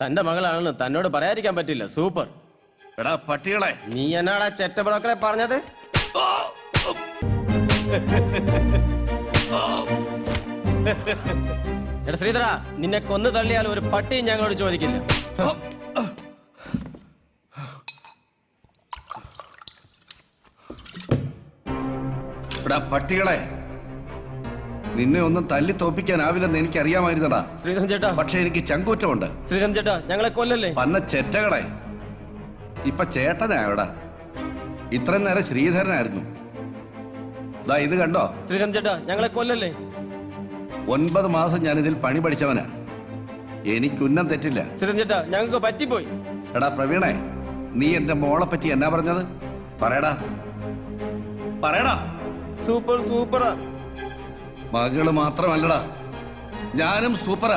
തന്റെ മകളാണെന്ന് തന്നോട് പറയാതിരിക്കാൻ പറ്റില്ല. സൂപ്പർ. എടാ പട്ടികളെ, നീ എന്നാടാ ചെറ്റ ബ്രോക്കറെ പറഞ്ഞത്? എടാ ശ്രീധര, നിന്നെ കൊന്നു തള്ളിയാൽ ഒരു പട്ടിയും ഞങ്ങളോട് ചോദിക്കില്ല. എടാ പട്ടികളെ, നിന്നെ ഒന്നും തല്ലി തോപ്പിക്കാനാവില്ലെന്ന് എനിക്കറിയാമായിരുന്നടാ ശ്രീധരൻ ചേട്ടാ. പക്ഷെ എനിക്ക് ചങ്കൂറ്റമുണ്ട്. ശ്രീധരൻ ചേട്ടാ, ഞങ്ങളെ കൊല്ലല്ലേ. പന്ന ചെറ്റകളെ, ഇപ്പൊ ചേട്ടനായോടാ. ഇത്രയും നേരം ശ്രീധരനായിരുന്നു. ദാ ഇത് കണ്ടോ? ശ്രീധരൻ ചേട്ടാ, ഞങ്ങളെ കൊല്ലല്ലേ. 9 മാസം ഞാനിതിൽ പണി പഠിച്ചവനാ. എനിക്കുന്നം തെറ്റില്ല. ശ്രീധരൻ ചേട്ടാ, ഞങ്ങൾക്ക് പറ്റിപ്പോയി. എടാ പ്രവീണേ, നീ എന്റെ മോളെ പറ്റി എന്നാ പറഞ്ഞത്? പറയടാ പറയടാ. സൂപ്പർ സൂപ്പറാ. മകള് മാത്രമല്ലടാ, ഞാനും സൂപ്പറാ.